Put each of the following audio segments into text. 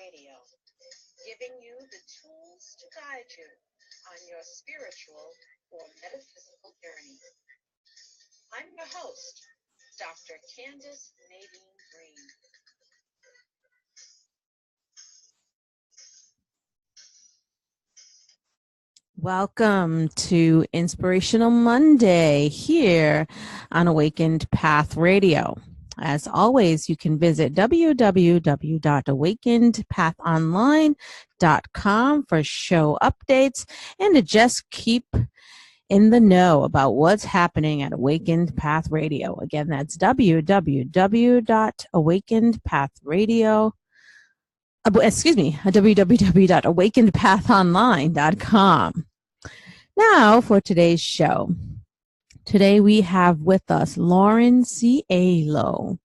Radio, giving you the tools to guide you on your spiritual or metaphysical journey. I'm your host, Dr. Candace Nadine Green. Welcome to Inspirational Monday here on Awakened Path Radio. As always, you can visit www.awakenedpathonline.com for show updates and to just keep in the know about what's happening at Awakened Path Radio. Again, that's www.awakenedpathonline.com. Now for today's show. Today we have with us Lauren Cielo.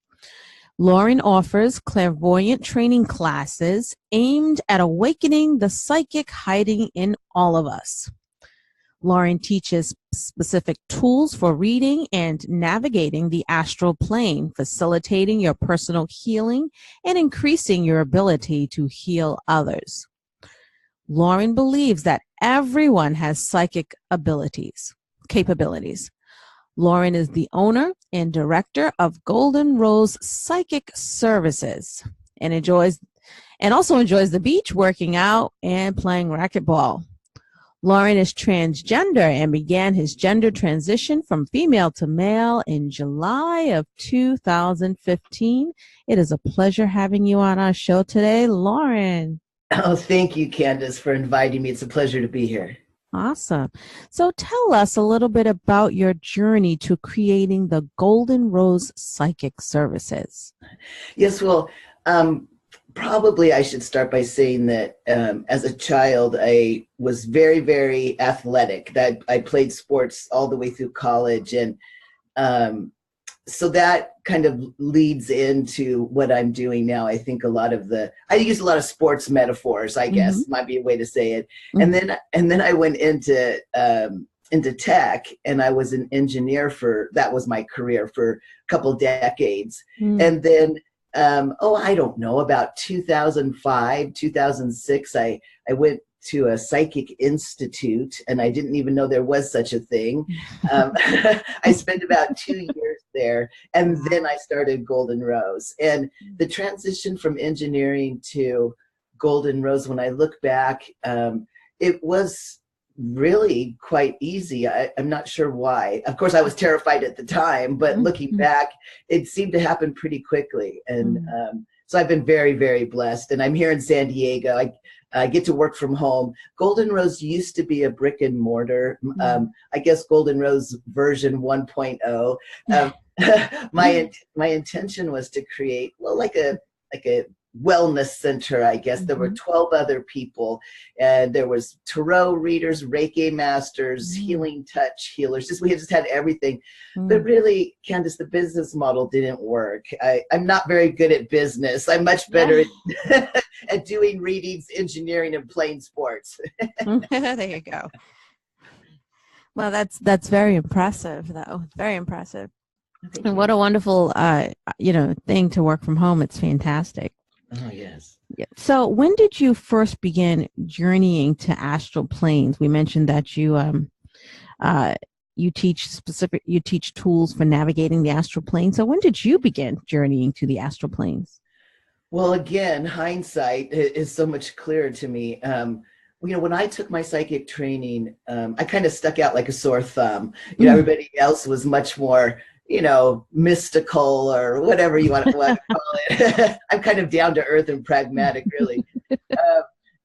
Lauren offers clairvoyant training classes aimed at awakening the psychic hiding in all of us. Lauren teaches specific tools for reading and navigating the astral plane, facilitating your personal healing and increasing your ability to heal others. Lauren believes that everyone has psychic capabilities. Lauren is the owner and director of Golden Rose Psychic Services and also enjoys the beach, working out, and playing racquetball. Lauren is transgender and began his gender transition from female to male in July of 2015. It is a pleasure having you on our show today, Lauren. Oh, thank you, Candace, for inviting me. It's a pleasure to be here. Awesome. So tell us a little bit about your journey to creating the Golden Rose Psychic Services. Yes, well, probably I should start by saying that as a child, I was very, very athletic. That I played sports all the way through college. And so that kind of leads into what I'm doing now. I think I use a lot of sports metaphors, I guess, might be a way to say it. Mm-hmm. And then I went into tech, and I was an engineer that was my career for a couple decades. Mm-hmm. And then, I don't know, about 2005, 2006, I went to a psychic institute, and I didn't even know there was such a thing. I spent about 2 years there, and then I started Golden Rose. And the transition from engineering to Golden Rose, when I look back, it was really quite easy. I'm not sure why. Of course, I was terrified at the time, but looking back, it seemed to happen pretty quickly. And so I've been very, very blessed. And I'm here in San Diego. I get to work from home. Golden Rose used to be a brick and mortar. I guess Golden Rose version 1.0. My intention was to create, like a wellness center, I guess. There were 12 other people, and there was tarot readers, Reiki masters, healing touch healers. We just had everything. But really, Candace, the business model didn't work. I'm not very good at business. I'm much better at doing readings, engineering, and playing sports. There you go. Well, that's very impressive, though. Very impressive. And what a wonderful, thing to work from home. It's fantastic. Oh, yes. Yeah. So when did you first begin journeying to astral planes? We mentioned that you teach tools for navigating the astral plane. So when did you begin journeying to the astral planes? Well, again, hindsight is so much clearer to me. When I took my psychic training, I kind of stuck out like a sore thumb. Everybody else was much more mystical, or whatever you want to call it. I'm kind of down to earth and pragmatic, really.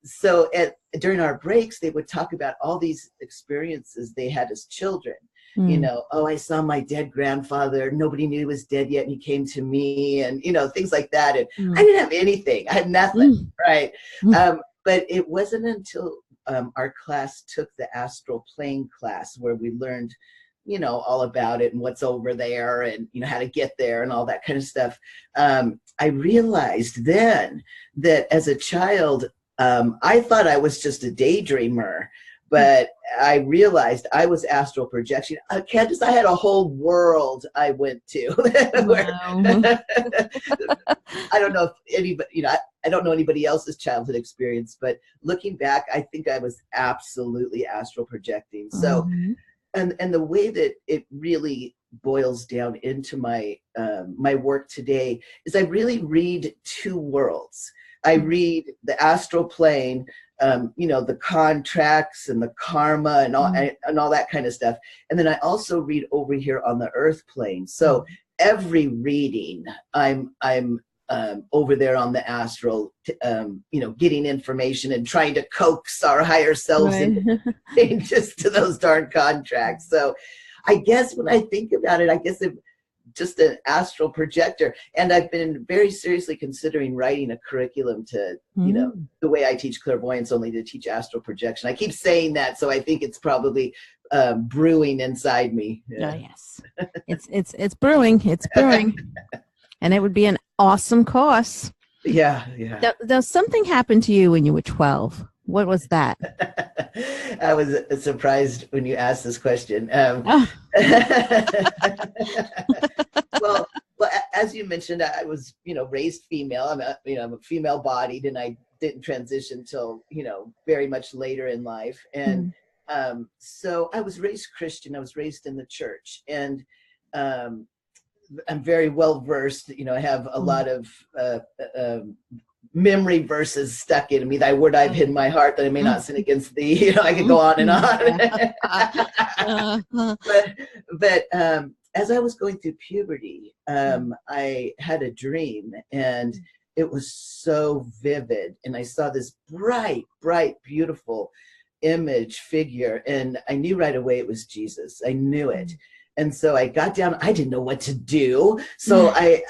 So during our breaks, they would talk about all these experiences they had as children. I saw my dead grandfather. Nobody knew he was dead yet, and he came to me, and things like that. And I didn't have anything. I had nothing, right? But it wasn't until our class took the astral plane class where we learned all about it and what's over there, and how to get there and all that kind of stuff. I realized then that as a child, I thought I was just a daydreamer, but I realized I was astral projection. Candace, I had a whole world I went to. Wow. I don't know if anybody, I don't know anybody else's childhood experience, but looking back, I think I was absolutely astral projecting. So, and the way that it really boils down into my my work today is I really read two worlds. I read the astral plane, the contracts and the karma and all that kind of stuff. And then I also read over here on the earth plane. So every reading, I'm over there on the astral, getting information and trying to coax our higher selves into changes to those darn contracts. So I guess when I think about it, I guess it's just an astral projector. And I've been very seriously considering writing a curriculum to, the way I teach clairvoyance, only to teach astral projection. I keep saying that, so I think it's probably brewing inside me. Oh, yes. It's brewing. It's brewing. And it would be an awesome course. Yeah. Now, something happened to you when you were 12. What was that? I was surprised when you asked this question. Well, as you mentioned, I was, raised female. I'm a female bodied, and I didn't transition till, very much later in life. And so I was raised Christian. I was raised in the church, and I'm very well versed. I have a lot of memory verses stuck in me. Thy word I've hid in my heart, that I may not sin against thee. I could go on and on. But as I was going through puberty, I had a dream, and it was so vivid. And I saw this bright, beautiful image figure, and I knew right away it was Jesus. I knew it. And so I got down. I didn't know what to do, so I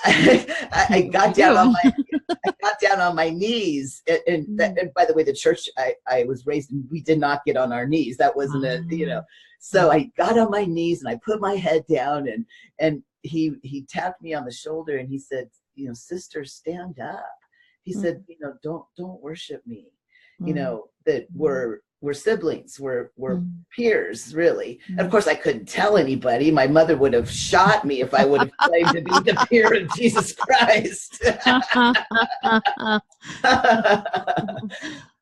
got down on my knees. And by the way, the church I was raised in, we did not get on our knees. That wasn't So I got on my knees and I put my head down, and he tapped me on the shoulder, and he said, sister, stand up. He said, don't worship me. That we're siblings, we're peers, really. And of course, I couldn't tell anybody. My mother would have shot me if I would have claimed to be the peer of Jesus Christ.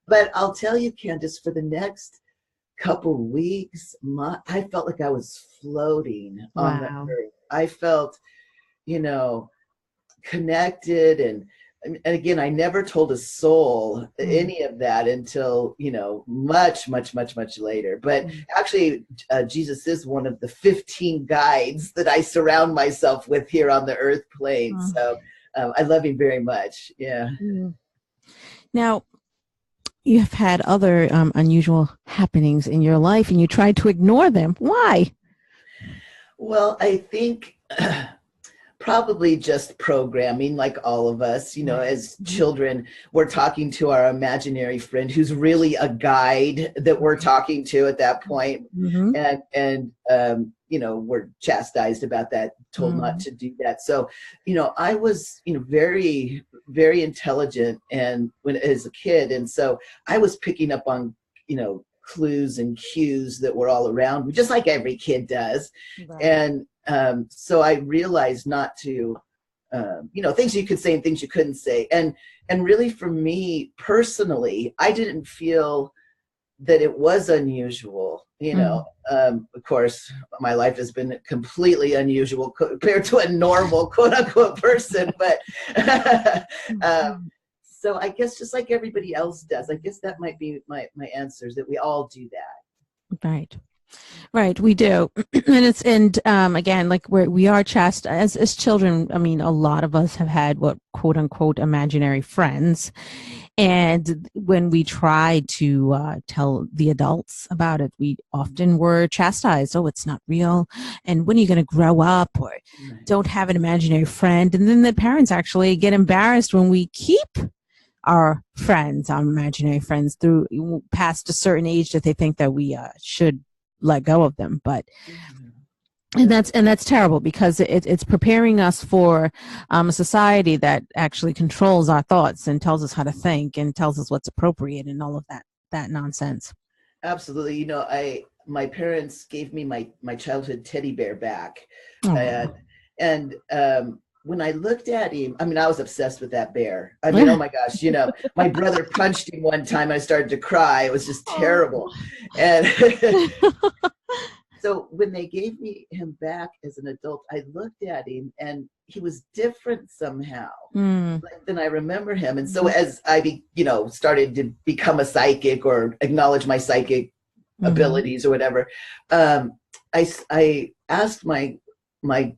But I'll tell you, Candace, for the next couple weeks, I felt like I was floating on the earth. I felt, connected, and again, I never told a soul any of that until, much later. But actually, Jesus is one of the 15 guides that I surround myself with here on the earth plane. So I love him very much. Yeah. Now, you have had other unusual happenings in your life, and you tried to ignore them. Why? Well, I think probably just programming, like all of us, as children, we're talking to our imaginary friend who's really a guide that we're talking to at that point. And we're chastised about that, told not to do that. So, I was, very, very intelligent as a kid. And so I was picking up on, clues and cues that were all around me, just like every kid does. Right. And so I realized not to, things you could say and things you couldn't say. And really for me personally, I didn't feel that it was unusual. Of course, my life has been completely unusual compared to a normal quote unquote person. But so I guess just like everybody else does, I guess that might be my answer, is that we all do that. Right, we do. And again, like we are chastised as children. I mean, a lot of us have had what quote unquote imaginary friends. And when we try to tell the adults about it, we often were chastised. Oh, it's not real. And when are you going to grow up? Or don't have an imaginary friend. And then the parents actually get embarrassed when we keep our friends, our imaginary friends, through past a certain age that they think that we should let go of them. But and that's terrible, because it's preparing us for a society that actually controls our thoughts and tells us how to think and tells us what's appropriate and all of that nonsense. Absolutely. You know, my parents gave me my childhood teddy bear back. Oh. And when I looked at him, I mean, I was obsessed with that bear. I mean, oh my gosh, you know, my brother punched him one time and I started to cry. It was just terrible. And so when they gave me him back as an adult, I looked at him and he was different somehow than I remember him. And so as I, started to become a psychic or acknowledge my psychic abilities or whatever, I asked my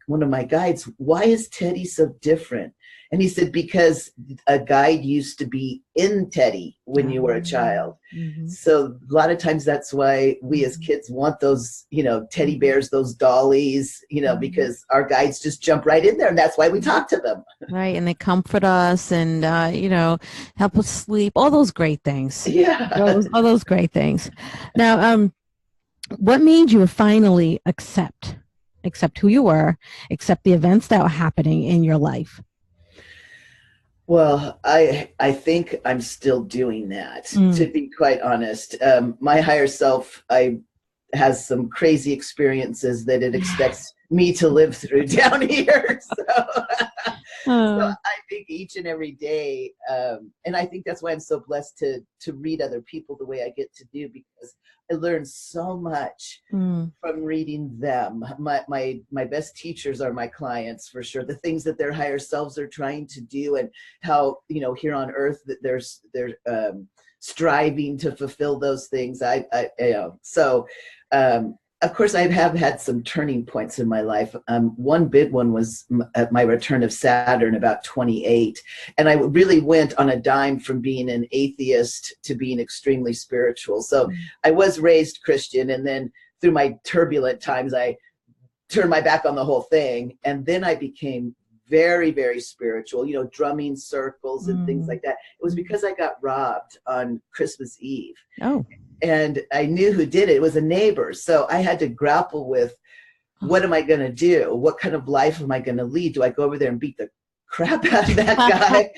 one of my guides, why is Teddy so different? And he said, because a guide used to be in Teddy when you were a child. So a lot of times that's why we as kids want those, teddy bears, those dollies, because our guides just jump right in there. And that's why we talk to them. Right. And they comfort us and, help us sleep, all those great things. Yeah. All those great things. Now, what made you finally accept who you were, accept the events that were happening in your life? Well, I think I'm still doing that, to be quite honest. My higher self, has some crazy experiences that it expects me to live through down here. So I think each and every day, and I think that's why I'm so blessed to read other people the way I get to do, because I learn so much from reading them. My best teachers are my clients, for sure. The things that their higher selves are trying to do, and how, here on earth that they're striving to fulfill those things. Of course, I have had some turning points in my life. One big one was at my return of Saturn, about 28. And I really went on a dime from being an atheist to being extremely spiritual. So I was raised Christian, and then through my turbulent times, I turned my back on the whole thing. And then I became very, very spiritual, drumming circles and things like that. It was because I got robbed on Christmas Eve. Oh. And I knew who did it. It was a neighbor. So I had to grapple with, what am I going to do? What kind of life am I going to lead? Do I go over there and beat the crap out of that guy?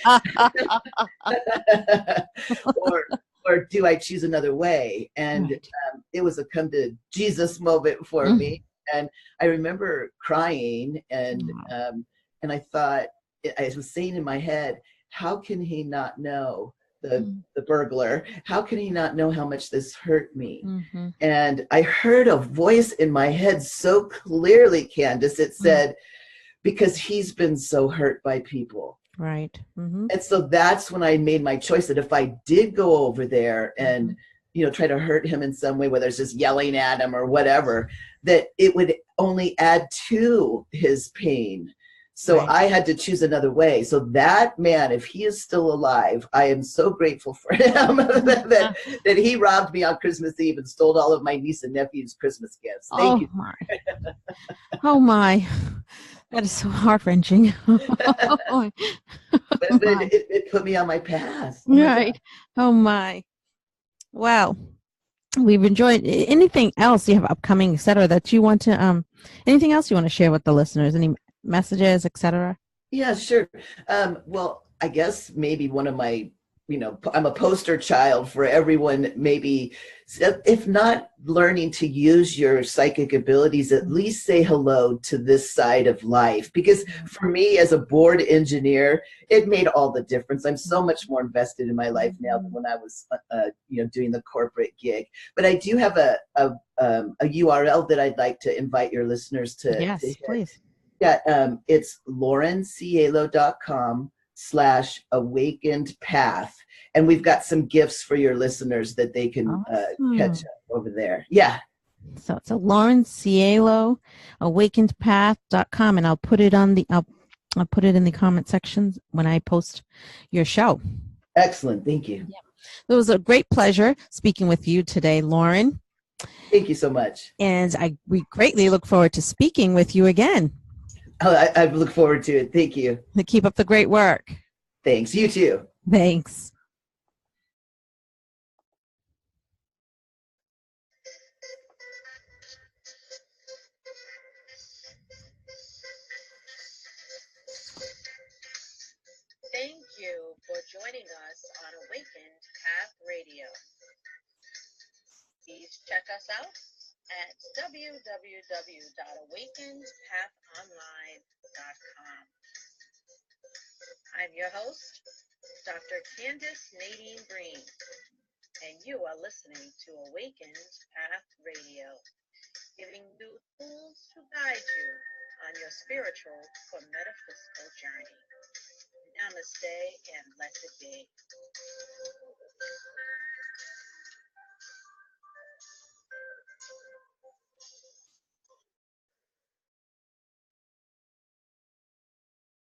or do I choose another way? And it was a come to Jesus moment for me. And I remember crying, and I thought, I was saying in my head, how can he not know? The burglar, how can he not know how much this hurt me? And I heard a voice in my head so clearly, Candace. It said, because he's been so hurt by people. Right. And so that's when I made my choice, that if I did go over there and try to hurt him in some way, whether it's just yelling at him or whatever, that it would only add to his pain. So I had to choose another way. So that man, if he is still alive, I am so grateful for him that he robbed me on Christmas Eve and stole all of my niece and nephew's Christmas gifts. Thank you. Oh my. That is so heart-wrenching. But it put me on my path. Right. Oh my. Wow. We've enjoyed. Anything else you have upcoming, et cetera, that you want to, anything else you want to share with the listeners? Any messages, etc.? Yeah, sure. Well, I guess maybe one of my, I'm a poster child for everyone, maybe, if not learning to use your psychic abilities, at least say hello to this side of life. Because for me, as a board engineer, it made all the difference. I'm so much more invested in my life now than when I was, doing the corporate gig. But I do have a URL that I'd like to invite your listeners to. Yes, please. Yeah, it's laurencielo.com/awakened path. And we've got some gifts for your listeners that they can catch up over there. Yeah. So it's a Lauren Cielo, awakenedpath.com, and I'll put it on I'll put it in the comment section when I post your show. Excellent. Thank you. Yeah. It was a great pleasure speaking with you today, Lauren. Thank you so much. And we greatly look forward to speaking with you again. Oh, I look forward to it. Thank you. Keep up the great work. Thanks. You too. Thanks. Thank you for joining us on Awakened Path Radio. Please check us out at www.awakenedpathonline.com. I'm your host, Dr. Candace Nadine Green, and you are listening to Awakened Path Radio, giving you tools to guide you on your spiritual or metaphysical journey. Namaste and blessed be.